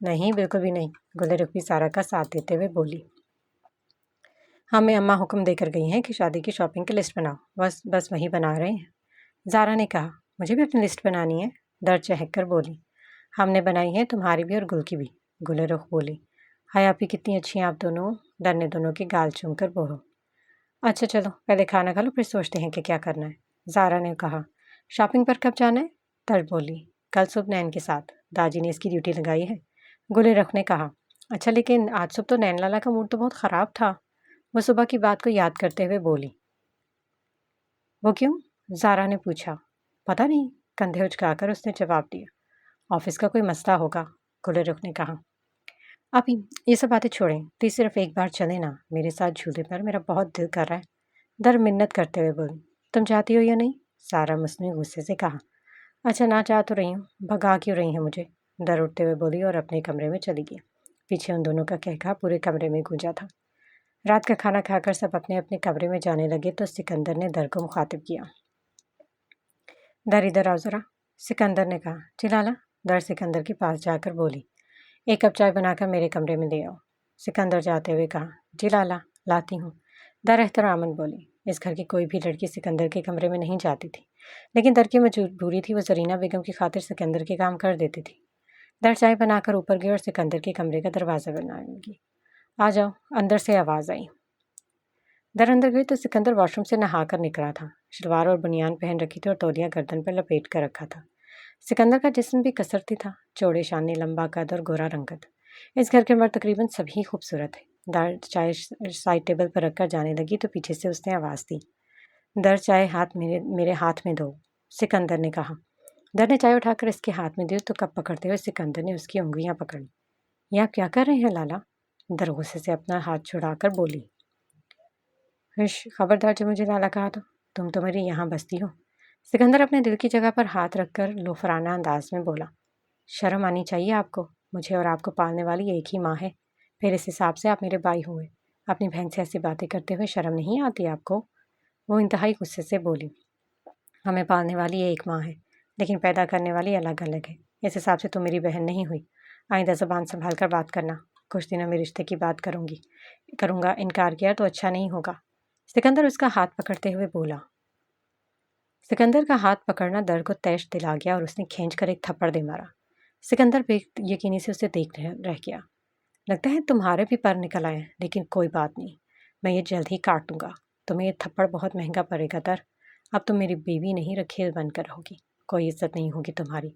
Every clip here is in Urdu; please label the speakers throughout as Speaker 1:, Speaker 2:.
Speaker 1: نہیں بالکل بھی نہیں، گل رخ بھی سارا کا ساتھ دیتے ہوئے بولی۔ ہمیں اماں حکم دے کر گئی ہیں کہ شادی کی شاپنگ کی لسٹ بناؤ، بس وہی بنا رہے ہیں۔ زارا نے کہا، مجھے بھی اپنی لسٹ بنانی ہے، در چہک کر بولی۔ ہم نے بنائی ہے، تمہاری بھی اور گل کی بھی، گل رخ بولی۔ ہائے آپ ہی کتنی اچھی ہیں آپ دونوں، در نے دونوں کی گال چوم کر بولو۔ اچھا چلو پہلے کھانا کھا لو پھر سوچتے ہیں کہ کیا کرنا ہے، زارا نے کہا۔ شاپنگ پر کب جانا ہے؟ در بولی، کل صبح نین کے ساتھ، داجی نے اس کی ڈیوٹی لگائی ہے۔ گل رخ نے کہا، اچھا لیکن آج صبح تو نین لالا کا موڈ تو بہت خراب تھا، وہ صبح کی بات کو یاد کرتے ہوئے بولی۔ وہ کیوں؟ زارا نے پوچھا۔ پتہ نہیں، کندھے اچکا کر اس نے جواب دیا۔ آفس کا کوئی مسئلہ ہوگا، گل رخ نے کہا۔ ابھی یہ سب باتیں چھوڑیں، پلیز صرف ایک بار چلیں نا میرے ساتھ جھولے پر، میرا بہت دل کر رہا ہے، در منت کرتے ہوئے بولی۔ تم چاہتی ہو یا نہیں؟ زارا مصنوعی غصے سے کہا۔ اچھا نہ چاہ تو رہی ہوں، بھگا کیوں رہی ہیں مجھے، در اٹھتے ہوئے بولی اور اپنے کمرے میں چلی گئی۔ پیچھے ان دونوں کا کہکہا پورے کمرے میں گونجا تھا۔ رات کا کھانا کھا کر سب اپنے اپنے کمرے میں جانے لگے تو سکندر نے در کو مخاطب کیا۔ در ادھر آؤ ذرا، سکندر نے کہا۔ جی لالا، در سکندر کے پاس جا کر بولی۔ ایک کپ چائے بنا کر میرے کمرے میں لے آؤ، سکندر جاتے ہوئے کہا۔ جی لالا، لاتی ہوں، در احتراماً بولی۔ اس گھر کی کوئی بھی لڑکی سکندر کے کمرے میں نہیں جاتی تھی، لیکن در کی مجبوری تھی، وہ زرینہ بیگم کی خاطر سکندر کے کام کر دیتی تھی۔ در چائے بنا کر اوپر گئی اور سکندر کے کمرے کا دروازہ بنانے لگی۔ آ جاؤ، اندر سے آواز آئی۔ در اندر گئی تو سکندر واش روم سے نہا کر نکلا تھا، شلوار اور بنیان پہن رکھی تھی اور تولیہ گردن پر لپیٹ کر رکھا تھا۔ سکندر کا جسم بھی کسرتی تھا، چوڑے شانے، لمبا قد اور گورا رنگت۔ اس گھر کے مرد تقریباً سبھی خوبصورت ہیں۔ در چائے سائڈ ٹیبل پر رکھ کر جانے لگی تو پیچھے سے اس نے آواز دی، در چائے میرے ہاتھ میں دو، سکندر نے کہا۔ در نے چائے اٹھا کر اس کے ہاتھ میں دی تو کپ پکڑتے ہوئے سکندر نے اس کی انگلیاں پکڑ لی۔ یہ آپ کیا کر رہے ہیں لالا؟ در غصے سے اپنا ہاتھ چھڑا کر بولی۔ خبردار جو مجھے لالا کہا تو تم تو میری یہاں بستی ہو، سکندر اپنے دل کی جگہ پر ہاتھ رکھ کر لوفرانہ انداز میں بولا۔ شرم آنی چاہیے آپ کو، مجھے اور آپ کو پالنے والی ایک ہی ماں ہے، پھر اس حساب سے آپ میرے بھائی ہوئے، اپنی بہن سے ایسی باتیں کرتے ہوئے شرم نہیں آتی آپ کو؟ وہ انتہائی غصے سے بولی۔ ہمیں پالنے والی ایک ماں ہے، لیکن پیدا کرنے والی الگ الگ ہے، اس حساب سے تم میری بہن نہیں ہوئی، آئندہ زبان سنبھال کر بات کرنا، کچھ دنوں میں رشتے کی بات کروں گا، انکار کیا تو اچھا نہیں ہوگا، سکندر اس کا ہاتھ پکڑتے ہوئے بولا۔ سکندر کا ہاتھ پکڑنا در کو تیش دلا گیا اور اس نے کھینچ کر ایک تھپڑ دے مارا۔ سکندر بے یقینی سے اسے دیکھ رہ گیا۔ لگتا ہے تمہارے بھی پر نکل آئے، لیکن کوئی بات نہیں، میں یہ جلد ہی کاٹ دوں گا، تمہیں یہ تھپڑ بہت مہنگا پڑے گا در، اب تم میری بیوی نہیں رکھیل بن کر رہوگی، کوئی عزت نہیں ہوگی تمہاری،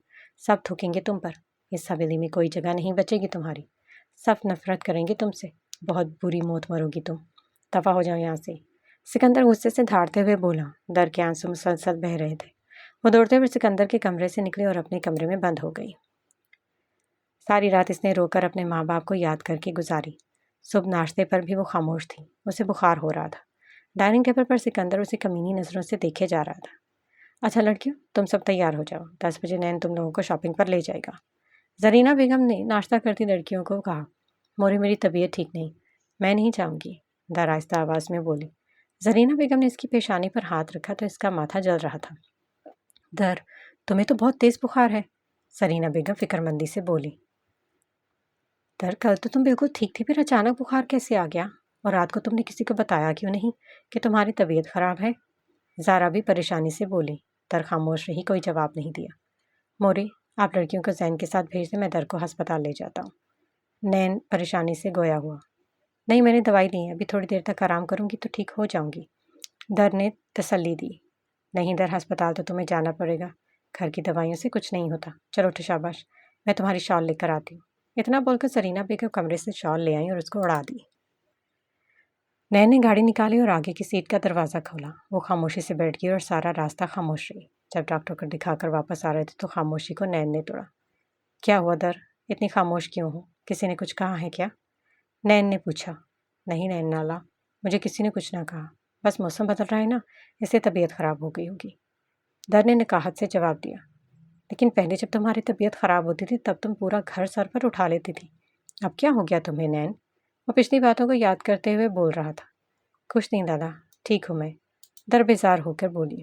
Speaker 1: سب تھوکیں گے تم پر، اس حویلی میں کوئی جگہ نہیں بچے گی تمہاری، سب نفرت کریں گے تم سے، بہت بری موت مرو گی تم، دفع ہو جاؤ یہاں سے، سکندر غصے سے دھاڑتے ہوئے بولا۔ در کے آنسو مسلسل بہہ رہے تھے، وہ دوڑتے ہوئے سکندر کے کمرے سے نکلے اور اپنے کمرے میں بند ہو گئی۔ ساری رات اس نے رو کر اپنے ماں باپ کو یاد کر کے گزاری، صبح ناشتے پر بھی وہ خاموش تھی، اسے بخار ہو رہا تھا، ڈائننگ ٹیبل پر سکندر اسے کمینی نظروں سے دیکھے جا رہا تھا۔ اچھا لڑکیوں، تم سب تیار ہو جاؤ، 10 بجے نین تم لوگوں کو شاپنگ پر لے جائے گا، زرینہ بیگم نے ناشتہ کرتی لڑکیوں کو کہا۔ موری میری طبیعت ٹھیک نہیں، میں نہیں جاؤں گی، در آہستہ آواز میں بولی۔ زرینہ بیگم نے اس کی پیشانی پر ہاتھ رکھا تو اس کا ماتھا جل رہا تھا۔ در، تمہیں تو بہت تیز بخار ہے، زرینہ بیگم فکر مندی سے بولی۔ در کل تو تم بالکل ٹھیک تھی، پھر اچانک بخار کیسے آ گیا؟ اور رات کو تم نے کسی کو بتایا کیوں نہیں کہ تمہاری طبیعت خراب ہے؟ زارا بھی پریشانی سے بولی۔ در خاموش رہی، کوئی جواب نہیں دیا۔ موری، آپ لڑکیوں کو زین کے ساتھ بھیج دیں، میں در کو ہسپتال لے جاتا ہوں۔ نین پریشانی سے گویا ہوا۔ نہیں، میں نے دوائی لی ہے، ابھی تھوڑی دیر تک آرام کروں گی تو ٹھیک ہو جاؤں گی، در نے تسلی دی۔ نہیں در، ہسپتال تو تمہیں جانا پڑے گا، گھر کی دوائیوں سے کچھ نہیں ہوتا، چلو اٹھو شاباش، میں تمہاری شال لے کر آتی ہوں۔ اتنا بول کر زرینہ بیگم کمرے سے شال لے آئیں اور اس کو اڑا دی۔ نین نے گاڑی نکالی اور آگے کی سیٹ کا دروازہ کھولا، وہ خاموشی سے بیٹھ گئی اور سارا راستہ خاموش رہی۔ جب ڈاکٹر کو دکھا کر واپس آ رہے تھے تو خاموشی کو نین نے توڑا۔ کیا ہوا در، اتنی خاموش کیوں ہو، کسی نے کچھ کہا ہے کیا؟ نین نے پوچھا۔ نہیں نین لالا، مجھے کسی نے کچھ نہ کہا، بس موسم بدل رہا ہے نا، اس سے طبیعت خراب ہو گئی ہوگی، در نے نکاہت سے جواب دیا۔ لیکن پہلے جب تمہاری طبیعت خراب ہوتی تھی تب تم پورا گھر سر پر اٹھا لیتی تھی، اب کیا ہو گیا تمہیں نین؟ وہ پچھلی باتوں کو یاد کرتے ہوئے بول رہا تھا۔ کچھ نہیں لالا، ٹھیک ہوں میں، در بیزار ہو کر بولی۔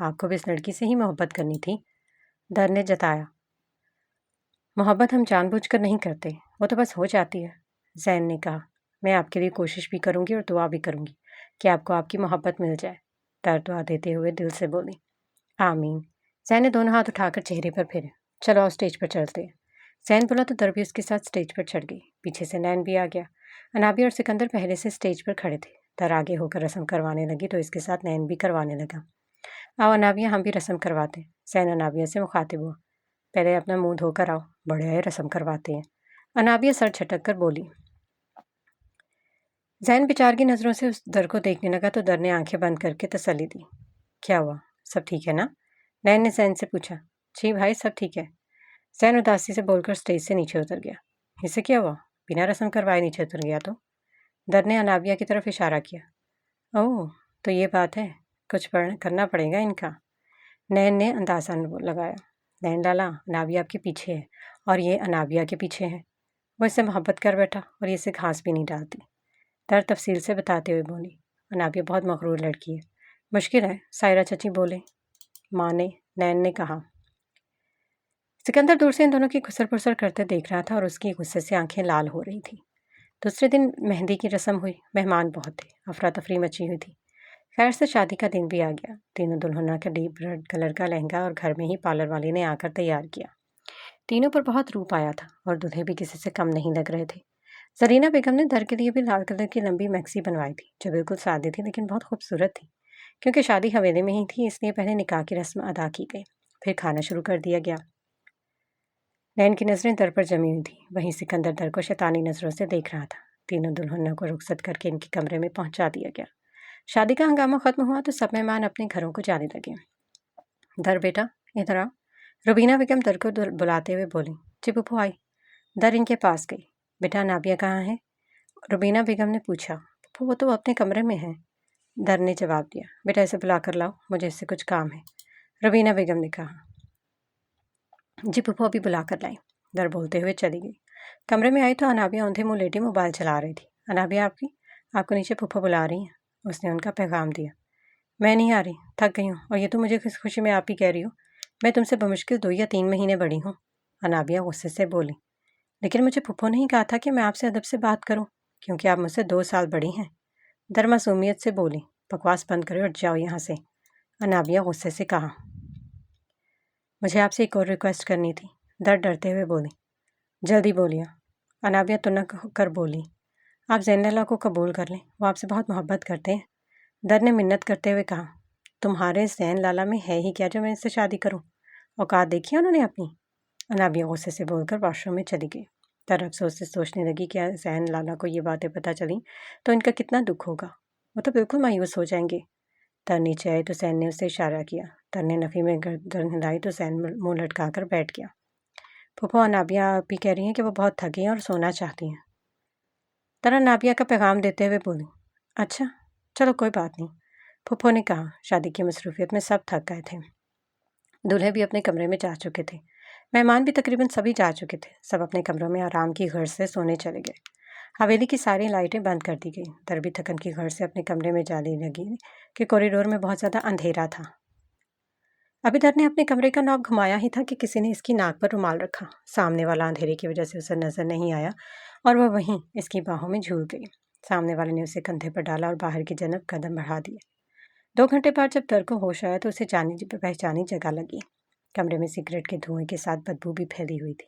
Speaker 1: آپ کو بھی اس لڑکی سے ہی محبت کرنی تھی، در نے جتایا۔ محبت ہم جان بوجھ کر نہیں کرتے، وہ تو بس ہو جاتی ہے، زین نے کہا۔ میں آپ کے لیے کوشش بھی کروں گی اور دعا بھی کروں گی کہ آپ کو آپ کی محبت مل جائے، در دعا دیتے ہوئے دل سے بولی۔ آمین۔ زین نے دونوں ہاتھ اٹھا کر چہرے پر پھیرے۔ چلو اسٹیج پر چلتے ہیں۔ زین بولا تو در بھی اس کے ساتھ اسٹیج پر چڑھ گئی۔ پیچھے سے نین بھی آ گیا۔ انابیہ اور سکندر پہلے سے اسٹیج پر کھڑے تھے۔ در آگے ہو کر رسم کروانے لگی تو اس کے ساتھ نین بھی کروانے لگا۔ آؤ انابیہ، ہم بھی رسم کرواتے ہیں۔ زین انابیہ سے مخاطب ہوا۔ پہلے اپنا منہ دھو کر آؤ، بڑے آئے رسم کرواتے ہیں۔ انابیہ سر جھٹک کر بولی۔ زین بچارگی نظروں سے اس در کو دیکھنے لگا تو در نے آنکھیں بند کر کے تسلی دی۔ کیا ہوا؟ سب ٹھیک ہے نا؟ نین نے زین سے پوچھا۔ جی بھائی، سب ٹھیک ہے۔ زین اداسی سے بول کر اسٹیج سے نیچے اتر گیا۔ اسے کیا ہوا؟ بنا رسم کروائے نیچے اتر گیا تو؟ در نے انابیہ کی طرف اشارہ کیا۔ اوہ، تو یہ بات ہے، کچھ کرنا پڑے گا ان کا۔ نین نے اندازہ لگایا۔ نین لالا، انابیہ آپ کے پیچھے ہے اور یہ انابیہ کے پیچھے ہے۔ وہ اس سے محبت کر بیٹھا اور یہ اسے گھاس بھی نہیں ڈالتی۔ در تفصیل سے بتاتے ہوئے بولی۔ انابیہ بہت مغرور لڑکی ہے، مشکل ہے سائرہ چچی بولے۔ ماں نے، نین نے کہا۔ سکندر دور سے ان دونوں کی گھسر پھسر کرتے دیکھ رہا تھا اور اس کی غصے سے آنکھیں لال ہو رہی تھیں۔ دوسرے دن مہندی کی رسم ہوئی۔ مہمان بہت تھے، افراتفری مچی ہوئی تھی۔ خیر سے شادی کا دن بھی آ گیا۔ تینوں دلہنوں کا ڈیپ ریڈ کلر کا لہنگا اور گھر میں ہی پارلر والی نے آ کر تیار کیا۔ تینوں پر بہت روپ آیا تھا اور دلہے بھی کسی سے کم نہیں لگ رہے تھے۔ زرینہ بیگم نے در کے لیے بھی لال کلر کی لمبی میکسی بنوائی تھی جو بالکل سادی تھی لیکن بہت خوبصورت تھی۔ کیونکہ شادی حویلے میں ہی تھی اس لیے پہلے نکاح کی رسم ادا کی گئی، پھر کھانا شروع کر دیا گیا۔ نین کی نظریں در پر جمی ہوئی تھیں، وہیں سکندر در کو شیطانی نظروں سے دیکھ رہا تھا۔ تینوں دلہنوں کو رخصت کر کے ان کے کمرے میں پہنچا دیا گیا۔ شادی کا ہنگامہ ختم ہوا تو سب مہمان اپنے گھروں کو جانے لگے۔ در بیٹا ادھر آ، روبینہ بیگم در کو بلاتے ہوئے بولی۔ جی پھپھو آئی۔ در ان کے پاس گئی۔ بیٹا نابیہ کہاں ہے؟ روبینہ بیگم نے پوچھا۔ پھپھو وہ تو اپنے کمرے میں ہے، در نے جواب دیا۔ بیٹا اسے بلا کر لاؤ، مجھے اس سے کچھ کام ہے، روبینہ بیگم نے کہا۔ جی پھپھو ابھی بلا کر لائی، در بولتے ہوئے چلی گئی۔ کمرے میں آئی تو انابیہ اوندھے منہ لیٹی موبائل چلا رہی تھی۔ انابیہ آپ کو نیچے پھپھو بلا رہی ہیں، اس نے ان کا پیغام دیا۔ میں نہیں آ رہی، تھک گئی ہوں، اور یہ تو مجھے کس خوشی میں آپ ہی کہہ رہی ہو، میں تم سے بمشکل 2 یا 3 مہینے بڑی ہوں، انابیہ غصے سے بولی۔ لیکن مجھے پھپھو نہیں کہا تھا کہ میں آپ سے ادب سے بات کروں، کیونکہ آپ مجھ سے 2 سال بڑی ہیں، در معصومیت سے بولی۔ بکواس بند کرے اور جاؤ یہاں سے، انابیہ غصے سے کہا۔ مجھے آپ سے ایک اور ریکویسٹ کرنی تھی، در ڈرتے ہوئے بولی۔ جلدی بولیا، انابیہ تنک کر بولی۔ آپ زین لالا کو قبول کر لیں، وہ آپ سے بہت محبت کرتے ہیں، در نے منت کرتے ہوئے کہا۔ تمہارے زین لالا میں ہے ہی کیا جو میں اس سے شادی کروں؟ اوقات دیکھی انہوں نے اپنی؟ انابیہ غصے سے بول کر واش روم میں چلی گئی۔ در افسوس سے سوچنے لگی کہ زین لالا کو یہ باتیں پتہ چلیں تو ان کا کتنا دکھ ہوگا، وہ تو بالکل مایوس ہو جائیں گے۔ در نیچے آئی تو زین نے اسے اشارہ کیا۔ در نے نفی میں گردن ہلائی تو زین منہ لٹکا کر بیٹھ گیا۔ پھپھو انابیہ آپ ہی کہہ رہی ہیں کہ وہ بہت تھکی ہیں اور سونا چاہتی ہیں، در انابیہ کا پیغام دیتے ہوئے بولی۔ اچھا چلو کوئی بات نہیں، پھپھو نے کہا۔ شادی کی مصروفیت میں سب تھک گئے تھے، دولہے بھی اپنے کمرے میں جا چکے تھے، مہمان بھی تقریباً سبھی جا چکے تھے، سب اپنے کمروں میں آرام کی غرض سے سونے چلے گئے۔ حویلی کی ساری لائٹیں بند کر دی گئیں۔ در بھی تھکن کی غرض سے اپنے کمرے میں جانے لگی کہ کوریڈور میں بہت زیادہ اندھیرا تھا۔ ابھی در نے اپنے کمرے کا ناک گھمایا ہی تھا کہ کسی نے اس کی ناک پر رومال رکھا۔ سامنے والا اندھیرے کی وجہ سے اسے نظر نہیں آیا اور وہ وہیں اس کی باہوں میں جھول گئی۔ سامنے والے نے اسے کندھے پر ڈالا اور باہر کی جانب قدم بڑھا دیے۔ 2 گھنٹے بعد جب در کو ہوش آیا تو اسے پہچانی جگہ لگی۔ کمرے میں سگریٹ کے دھوئیں کے ساتھ بدبو بھی پھیلی ہوئی تھی۔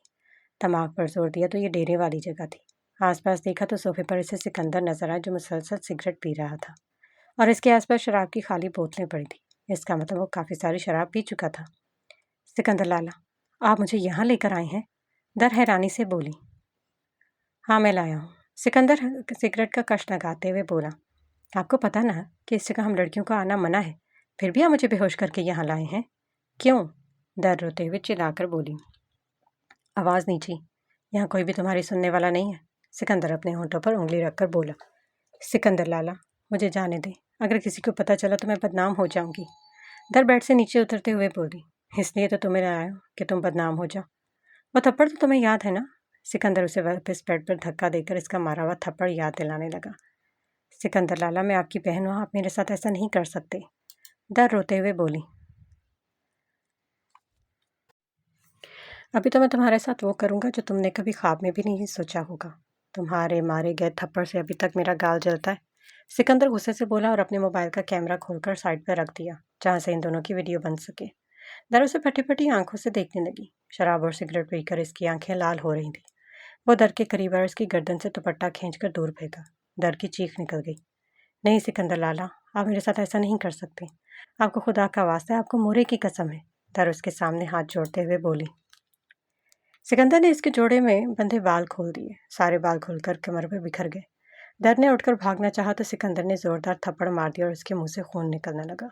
Speaker 1: دماغ پر زور دیا تو یہ ڈیرے والی جگہ تھی۔ آس پاس دیکھا تو صوفے پر اسے سکندر نظر آیا جو مسلسل سگریٹ پی رہا تھا اور اس کے آس پاس شراب کی خالی بوتلیں پڑی تھیں۔ اس کا مطلب وہ کافی ساری شراب پی چکا تھا۔ سکندر لالا، آپ مجھے یہاں لے کر آئے ہیں؟ در حیرانی سے بولی۔ ہاں میں لایا ہوں، سکندر سگریٹ کا کش لگاتے ہوئے بولا۔ آپ کو پتہ نہ کہ اس جگہ ہم لڑکیوں کا آنا منع ہے، پھر بھی آپ مجھے بے ہوش کر کے یہاں لائے ہیں، کیوں؟ در روتے ہوئے چلا کر بولی۔ آواز نیچی، یہاں کوئی بھی تمہاری سننے والا نہیں ہے، سکندر اپنے ہونٹوں پر انگلی رکھ کر بولا۔ سکندر لالا مجھے جانے دیں، اگر کسی کو پتہ چلا تو میں بدنام ہو جاؤں گی، در بیڈ سے نیچے اترتے ہوئے بولی۔ اس لیے تو تمہیں لایا ہوں کہ تم بدنام ہو جاؤ، وہ تھپڑ تو تمہیں یاد ہے نا؟ سکندر اسے واپس بیڈ پر دھکا دے کر اس کا مارا ہوا تھپڑ یاد دلانے لگا۔ سکندر لالا میں آپ کی بہن ہوں، آپ میرے ساتھ ایسا نہیں کر سکتے، در روتے ہوئے بولی۔ ابھی تو میں تمہارے ساتھ وہ کروں گا جو تم نے کبھی خواب میں بھی نہیں سوچا ہوگا۔ تمہارے مارے گئے تھپڑ سے ابھی تک میرا گال جلتا ہے، سکندر غصے سے بولا اور اپنے موبائل کا کیمرہ کھول کر سائڈ پہ رکھ دیا جہاں سے ان دونوں کی ویڈیو بن سکے۔ در اسے پھٹی پھٹی آنکھوں سے دیکھنے لگی۔ شراب اور سگریٹ پی کر اس کی آنکھیں لال ہو رہی تھیں۔ وہ در کے قریب آئے، اس کی گردن سے دوپٹہ کھینچ کر دور پھینکا۔ در کی چیخ نکل گئی۔ نہیں سکندر لالا، آپ میرے ساتھ ایسا نہیں کر سکتے، آپ کو خدا کا واسطہ ہے، آپ کو مورے کی قسم ہے، در اس کے سامنے ہاتھ جوڑتے ہوئے بولی۔ سکندر نے اس کے جوڑے میں بندھے بال کھول دیے، سارے بال کھول کر کمر پہ بکھر گئے۔ در نے اٹھ کر بھاگنا چاہا تو سکندر نے زوردار تھپڑ مار دیا اور اس کے منہ سے خون نکلنے لگا۔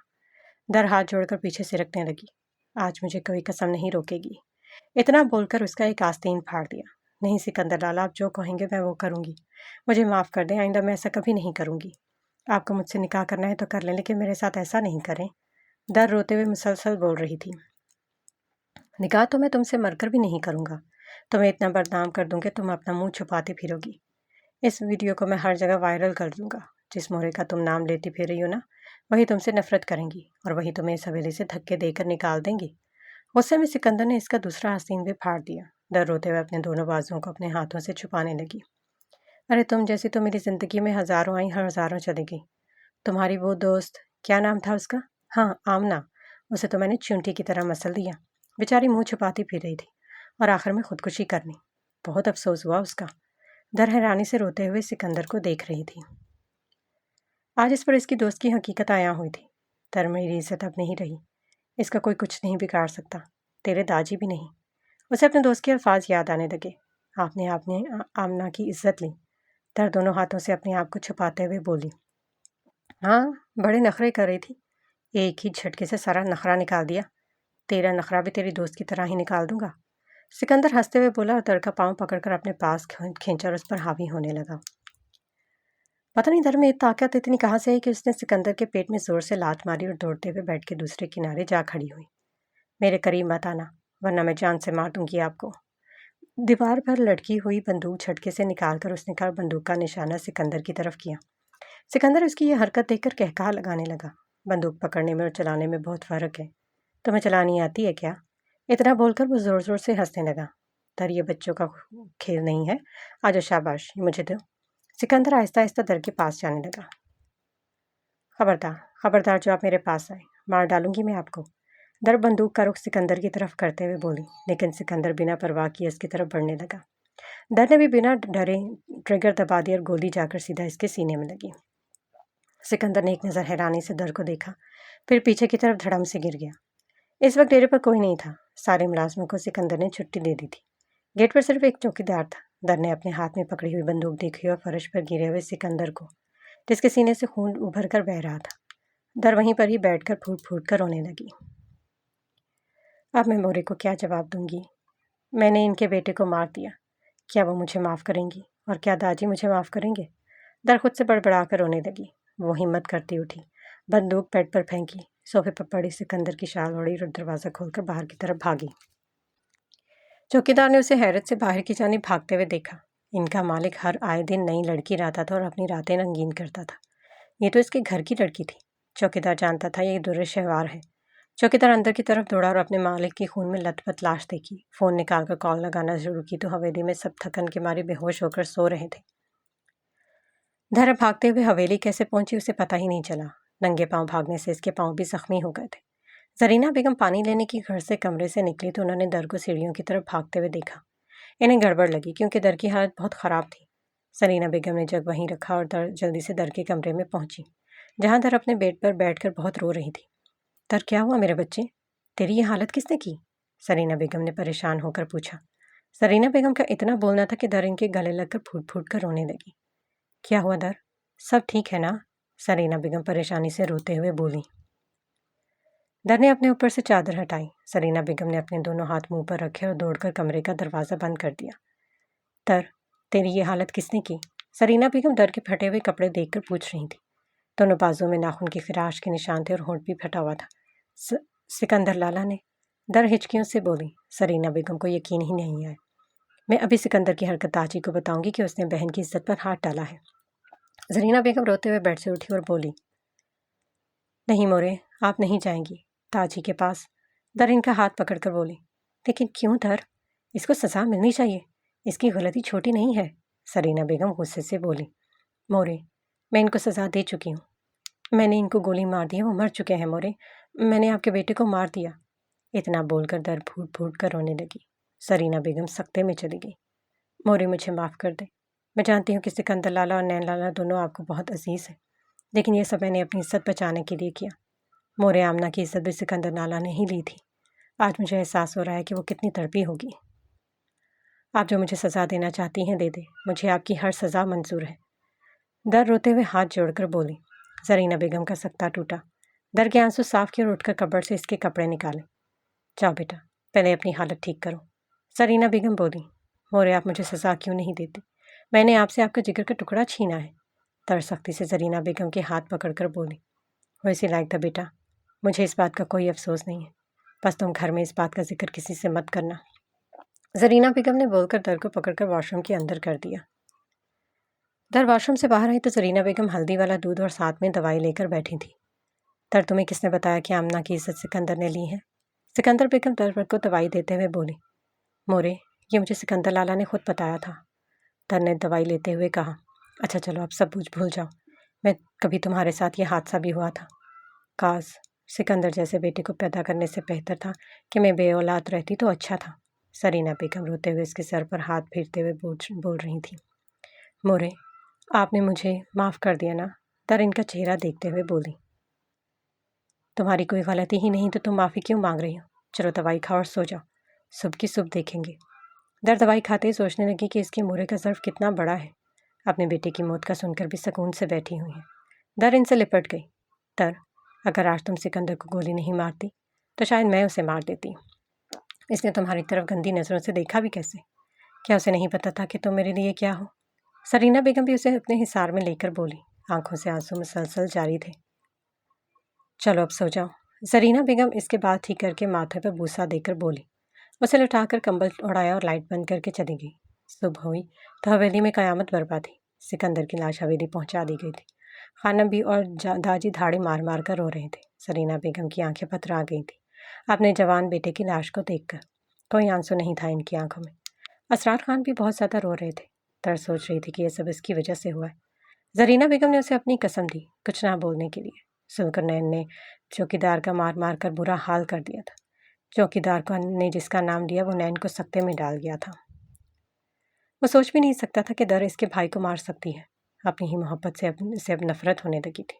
Speaker 1: در ہاتھ جوڑ کر پیچھے سرکنے لگی۔ آج مجھے کوئی قسم نہیں روکے گی، اتنا بول کر اس کا ایک آستین پھاڑ دیا۔ نہیں سکندر لالا، آپ جو کہیں گے میں وہ کروں گی، مجھے معاف کر دیں، آئندہ میں ایسا کبھی نہیں کروں گی۔ آپ کو مجھ سے نکاح کرنا ہے تو کر لیں، لیکن میرے ساتھ ایسا نہیں کریں۔ در روتے ہوئے مسلسل بول رہی تھی۔ نکاح تو میں تم سے مر کر بھی نہیں کروں گا، تمہیں اتنا بدنام کر دوں کہ تم اپنا منہ چھپاتی پھرو گی۔ اس ویڈیو کو میں ہر جگہ وائرل کر دوں گا۔ جس مورے کا تم نام لیتی پھر رہی ہو نا، وہی تم سے نفرت کریں گی اور وہی تمہیں اس حویلی سے دھکے دے کر نکال دیں گی۔ غصے میں سکندر نے اس کا دوسرا آستین بھی پھاڑ دیا۔ در روتے ہوئے اپنے دونوں بازوؤں کو اپنے ہاتھوں سے چھپانے لگی۔ ارے تم جیسی تو میری زندگی میں ہزاروں آئیں، ہزاروں چلی گئی۔ تمہاری وہ دوست، کیا نام تھا اس کا؟ ہاں آمنہ، اسے تو میں نے چونٹی کی طرح مسل دیا، بیچاری منہ چھپاتی پھر رہی تھی اور آخر میں خودکشی کر لی۔ بہت افسوس ہوا اس کا۔ در حیرانی سے روتے ہوئے سکندر کو دیکھ رہی تھی۔ آج اس پر اس کی دوست کی حقیقت عیاں ہوئی تھی۔ در میری عزت اب نہیں رہی، اس کا کوئی کچھ نہیں بگاڑ سکتا، تیرے داجی بھی نہیں۔ اسے اپنے دوست کے الفاظ یاد آنے لگے۔ آپ نے آمنہ کی عزت لی۔ در دونوں ہاتھوں سے اپنے آپ کو چھپاتے ہوئے بولی۔ ہاں، بڑے نخرے کر رہی تھی، ایک ہی جھٹکے سے سارا نخرہ نکال دیا۔ تیرا نخرہ بھی تیری دوست کی طرح ہی نکال دوں گا، سکندر ہنستے ہوئے بولا اور در کا پاؤں پکڑ کر اپنے پاس کھینچا اور اس پر حاوی ہونے لگا۔ پتہ نہیں در میں طاقت اتنی کہاں سے ہے کہ اس نے سکندر کے پیٹ میں زور سے لات ماری اور دوڑتے ہوئے بیڈ کے دوسرے کنارے جا کھڑی ہوئی۔ میرے قریب مت آنا ورنہ میں جان سے مار دوں گی آپ کو۔ دیوار پر لٹکی ہوئی بندوق جھٹکے سے نکال کر اس نے بندوق کا نشانہ سکندر کی طرف کیا۔ سکندر اس کی یہ حرکت دیکھ کر کہکہا لگانے لگا۔ بندوق پکڑنے میں اور چلانے میں بہت فرق ہے، تمہیں چلانی آتی ہے کیا؟ اتنا بول کر وہ زور زور سے ہنسنے لگا۔ در یہ بچوں کا کھیل نہیں ہے، آجو شاباش، یہ مجھے دو۔ سکندر آہستہ آہستہ در کے پاس جانے لگا۔ خبردار خبردار، جو آپ میرے پاس آئے مار ڈالوں گی میں آپ کو، در بندوق کا رخ سکندر کی طرف کرتے ہوئے بولی، لیکن سکندر بنا پرواہ کیے اس کی طرف بڑھنے لگا۔ در نے بھی بنا ڈرے ٹریگر دبا دیا اور گولی جا کر سیدھا اس کے سینے میں لگی۔ سکندر نے ایک نظر حیرانی سے در کو دیکھا، پھر پیچھے کی طرف دھڑم سے گر گیا۔ اس وقت ڈیرے پر کوئی نہیں تھا، سارے ملازموں کو سکندر نے چھٹی دے دی تھی۔ گیٹ پر صرف ایک چوکیدار تھا۔ در نے اپنے ہاتھ میں پکڑی ہوئی بندوق دیکھی اور فرش پر گرے ہوئے سکندر کو، جس کے سینے سے خون ابھر کر بہہ رہا تھا۔ در وہیں پر ہی بیٹھ کر پھوٹ پھوٹ کر رونے لگی۔ اب میں مورے کو کیا جواب دوں گی؟ میں نے ان کے بیٹے کو مار دیا، کیا وہ مجھے معاف کریں گی؟ اور کیا داجی مجھے معاف کریں گے؟ در خود سے بڑبڑا کر رونے لگی۔ وہ ہمت کرتی اٹھی، بندوق بیڈ پر پھینکی، صوفے پر پڑی سکندر کی شال اوڑھی اور دروازہ کھول کر باہر کی طرف بھاگی۔ چوکیدار نے اسے حیرت سے باہر کی جانب بھاگتے ہوئے دیکھا۔ ان کا مالک ہر آئے دن نئی لڑکی لاتا تھا اور اپنی راتیں رنگین کرتا تھا۔ یہ تو اس کے گھر کی لڑکی تھی۔ چوکیدار جانتا تھا یہ در شہوار ہے۔ چوکیدار اندر کی طرف دوڑا اور اپنے مالک کی خون میں لت پت لاش دیکھی۔ فون نکال کر کال لگانا شروع کی تو حویلی میں سب تھکن کے مارے بے ہوش ہو کر سو رہے تھے۔ در بھاگتے ہوئے حویلی کیسے پہنچی اسے پتہ ہی نہیں چلا۔ ننگے پاؤں بھاگنے سے اس کے پاؤں بھی زخمی ہو گئے تھے۔ زرینہ بیگم پانی لینے کی گھر سے کمرے سے نکلی تو انہوں نے در کو سیڑھیوں کی طرف بھاگتے ہوئے دیکھا۔ انہیں گڑبڑ لگی کیونکہ در کی حالت بہت خراب تھی۔ زرینہ بیگم نے جگ وہیں رکھا اور جلدی سے در کے کمرے میں پہنچی، جہاں در اپنے بیڈ پر بیٹھ کر بہت رو رہی تھی۔ در کیا ہوا میرے بچے؟ تیری یہ حالت کس نے کی؟ زرینہ بیگم نے پریشان ہو کر پوچھا۔ زرینہ بیگم کا اتنا بولنا تھا کہ در ان کے گلے لگ کر پھوٹ پھوٹ کر رونے لگی۔ کیا ہوا در؟ سب ٹھیک ہے نا؟ زرینہ بیگم پریشانی سے روتے ہوئے بولی۔ در نے اپنے اوپر سے چادر ہٹائی۔ زرینہ بیگم نے اپنے دونوں ہاتھ منہ پر رکھے اور دوڑ کر کمرے کا دروازہ بند کر دیا۔ در، تیری یہ حالت کس نے کی؟ زرینہ بیگم در کے پھٹے ہوئے کپڑے دیکھ کر پوچھ رہی تھی۔ دونوں بازوں میں ناخن کی خراش کے نشان تھے اور ہونٹ بھی پھٹا ہوا تھا۔ سکندر لالا نے، در ہچکیوں سے بولی۔ زرینہ بیگم کو یقین ہی نہیں آیا۔ میں ابھی سکندر کی حرکت داجی کو بتاؤں گی کہ اس نے بہن کی عزت پر ہاتھ ڈالا ہے۔ زرینہ بیگم روتے ہوئے بیڈ سے اٹھی اور بولی۔ نہیں مورے، آپ نہیں جائیں گی داجی کے پاس۔ در ان کا ہاتھ پکڑ کر بولی۔ لیکن کیوں در؟ اس کو سزا ملنی چاہیے، اس کی غلطی چھوٹی نہیں ہے، سرینا بیگم غصے سے بولی۔ مورے، میں ان کو سزا دے چکی ہوں، میں نے ان کو گولی مار دی ہے، وہ مر چکے ہیں مورے، میں نے آپ کے بیٹے کو مار دیا۔ اتنا بول کر در پھوٹ پھوٹ کر رونے لگی۔ سرینا بیگم سکتے میں چلی گئی۔ مورے، مجھے معاف کر دے، میں جانتی ہوں کہ سکندر لالا اور نین لالا دونوں آپ کو بہت عزیز ہیں، لیکن یہ سب میں نے اپنی عزت بچانے کے لیے کیا۔ مورے، آمنہ کی عزت بھی سکندر لالا نے ہی لی تھی۔ آج مجھے احساس ہو رہا ہے کہ وہ کتنی تڑپی ہوگی۔ آپ جو مجھے سزا دینا چاہتی ہیں دے دیں، مجھے آپ کی ہر سزا منظور ہے، در روتے ہوئے ہاتھ جوڑ کر بولی۔ زرینہ بیگم کا سکتہ ٹوٹا۔ در کے آنسو صاف کیے اور اٹھ کر کبڑ سے اس کے کپڑے نکالے۔ جاؤ بیٹا، پہلے اپنی حالت ٹھیک کرو، زرینہ بیگم بولی۔ مورے، آپ مجھے سزا کیوں نہیں دیتے؟ میں نے آپ سے آپ کا جگر کا ٹکڑا چھینا ہے، در سختی سے زرینہ بیگم کے ہاتھ پکڑ کر بولی۔ وہ اسی لائق تھا بیٹا، مجھے اس بات کا کوئی افسوس نہیں ہے، بس تم گھر میں اس بات کا ذکر کسی سے مت کرنا، زرینہ بیگم نے بول کر در کو پکڑ کر واش روم کے اندر کر دیا۔ در واش روم سے باہر آئی تو زرینہ بیگم ہلدی والا دودھ اور ساتھ میں دوائی لے کر بیٹھی تھی۔ در، تمہیں کس نے بتایا کہ آمنہ کی عزت سکندر نے لی ہے؟ سکندر بیگم در کو دوائی دیتے ہوئے بولی۔ مورے، یہ مجھے سکندر لالا نے خود بتایا تھا، در نے دوائی لیتے ہوئے کہا۔ اچھا چلو اب سب بھول جاؤ، میں کبھی تمہارے ساتھ یہ حادثہ بھی ہوا تھا، کاش سکندر جیسے بیٹے کو پیدا کرنے سے بہتر تھا کہ میں بے اولاد رہتی تو اچھا تھا، سرینا بیگم روتے ہوئے اس کے سر پر ہاتھ پھیرتے ہوئے بول رہی تھی۔ مورے، آپ نے مجھے معاف کر دیا نا؟ در ان کا چہرہ دیکھتے ہوئے بولی۔ تمہاری کوئی غلطی ہی نہیں تو تم معافی کیوں مانگ رہی ہو؟ چلو دوائی کھاؤ اور سو جاؤ، صبح کی صبح دیکھیں گے۔ در دوائی کھاتے ہی سوچنے لگی کہ اس کی مورے کا ظرف کتنا بڑا ہے، اپنے بیٹے کی موت کا سن کر بھی سکون سے بیٹھی ہوئی ہے۔ در ان سے لپٹ گئی۔ در، اگر آج تم سکندر کو گولی نہیں مارتی تو شاید میں اسے مار دیتی، اس نے تمہاری طرف گندی نظروں سے دیکھا بھی کیسے؟ کیا اسے نہیں پتا تھا کہ تم میرے لیے کیا ہو؟ سرینا بیگم بھی اسے اپنے حصار میں لے کر بولی، آنکھوں سے آنسو مسلسل جاری تھے۔ چلو اب سو جاؤ، زرینہ بیگم اس کے بعد ٹھیک کر کے ماتھے پر بوسہ دے کر بولی۔ اسے لٹا کر کمبل اڑایا اور لائٹ بند کر کے چلی گئی۔ صبح ہوئی تو حویلی میں قیامت برپا تھی۔ سکندر کی لاش حویلی پہنچا دی گئی تھی۔ خانم بھی اور داجی دھاڑی مار مار کر رو رہے تھے۔ سرینا بیگم کی آنکھیں پتھرا گئی تھیں اپنے جوان بیٹے کی لاش کو دیکھ کر، کوئی آنسو نہیں تھا ان کی آنکھوں میں۔ اسرار خان بھی بہت زیادہ رو رہے تھے۔ در سوچ رہی تھی کہ یہ سب اس کی وجہ سے ہوا ہے۔ زرینہ بیگم نے اسے اپنی قسم دی کچھ نہ بولنے کے لیے۔ ذوالقرنین نے چوکیدار کا مار مار کر برا حال کر دیا تھا۔ چوکیدار نے جس کا نام لیا وہ نین کو سکتے میں ڈال گیا تھا۔ وہ سوچ بھی نہیں سکتا تھا کہ در اس کے بھائی کو مار سکتی ہے۔ اپنی ہی محبت سے اسے اب نفرت ہونے لگی تھی۔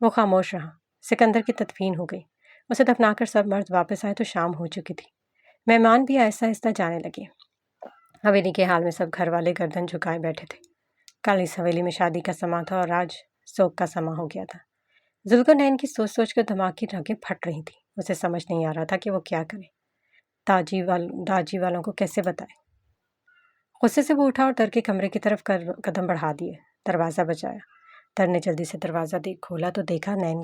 Speaker 1: وہ خاموش رہا۔ سکندر کی تدفین ہو گئی۔ اسے دفنا کر سب مرد واپس آئے تو شام ہو چکی تھی۔ مہمان بھی آہستہ آہستہ جانے لگے۔ حویلی کے حال میں سب گھر والے گردن جھکائے بیٹھے تھے۔ کل اس حویلی میں شادی کا سماں تھا اور آج سوگ کا سماں ہو گیا تھا۔ ذوالقرنین کی سوچ سوچ کر دماغ کی رگیں پھٹ رہی تھیں۔ اسے سمجھ نہیں آ رہا تھا کہ وہ کیا کرے، داجی والوں کو کیسے بتائے۔ غصے سے وہ اٹھا اور در کے کمرے کی طرف قدم بڑھا دیے۔ دروازہ بجایا۔ در نے جلدی سے دروازہ کھولا تو دیکھا نین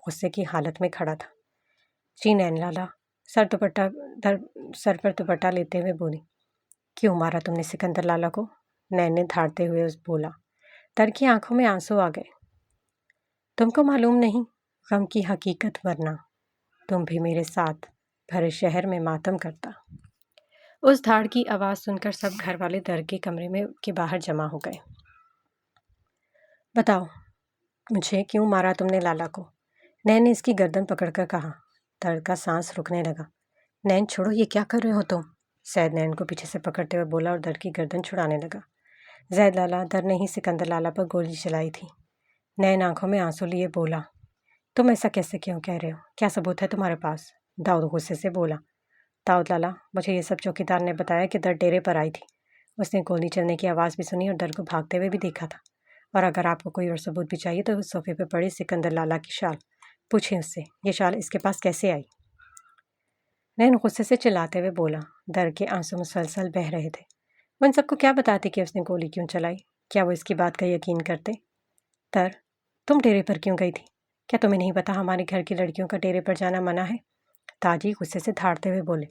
Speaker 1: غصے کی حالت میں کھڑا تھا۔ جی نین لالا، سر پر دوپٹہ لیتے ہوئے بولی۔ کیوں مارا تم نے سکندر لالا کو؟ نین نے دھاڑتے ہوئے بولا۔ در کی آنکھوں میں آنسو آ گئے۔ تم کو معلوم نہیں غم کی حقیقت، ورنہ تم بھی میرے ساتھ بھرے شہر میں ماتم کرتا۔ اس دھاڑ کی آواز سن کر سب گھر والے در کے کمرے کے باہر جمع ہو گئے۔ بتاؤ مجھے کیوں مارا تم نے لالا کو؟ نین نے اس کی گردن پکڑ کر کہا۔ در کا سانس رکنے لگا۔ نین چھوڑو، یہ کیا کر رہے ہو تم؟ زید نین کو پیچھے سے پکڑتے ہوئے بولا اور در کی گردن چھڑانے لگا۔ زید لالا، در نے ہی سکندر لالا پر گولی چلائی تھی۔ نین آنکھوں میں آنسو لیے بولا۔ تم ایسا کیسے کیوں کہہ رہے ہو؟ کیا ثبوت ہے تمہارے پاس؟ داؤد غصے سے بولا۔ داؤد لالا، مجھے یہ سب چوکیدار نے بتایا کہ در ڈیرے پر آئی تھی، اس نے گولی چلنے کی آواز بھی سنی اور در کو بھاگتے ہوئے بھی دیکھا تھا، اور اگر آپ کو کوئی اور ثبوت بھی چاہیے تو اس صوفے پہ پڑی سکندر لالا کی شال پوچھیں اس سے، یہ شال اس کے پاس کیسے آئی؟ نین غصے سے چلاتے ہوئے بولا۔ در کے آنسو مسلسل بہہ رہے تھے۔ وہ ان سب کو کیا بتاتی کہ اس نے گولی کیوں چلائی؟ کیا وہ اس کی بات کا یقین کرتے؟ در، تم ڈیرے پر کیوں گئی تھی؟ کیا تمہیں نہیں پتا ہمارے گھر کی لڑکیوں کا ڈیرے پر جانا منع ہے؟ تاجی غصے سے دھاڑتے ہوئے بولے۔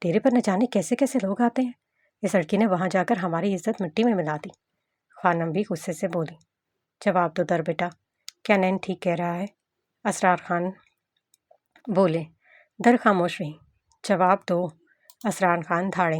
Speaker 1: ڈیرے پر نہ جانے کیسے کیسے لوگ آتے ہیں، اس لڑکی نے وہاں جا کر ہماری عزت مٹی میں ملا دی۔ خانم بھی غصے سے بولی۔ جواب دو در بیٹا، کیا نین ٹھیک کہہ رہا ہے؟ اسرار خان بولے۔ در خاموش رہی۔ جواب دو، اسرار خان دھاڑے۔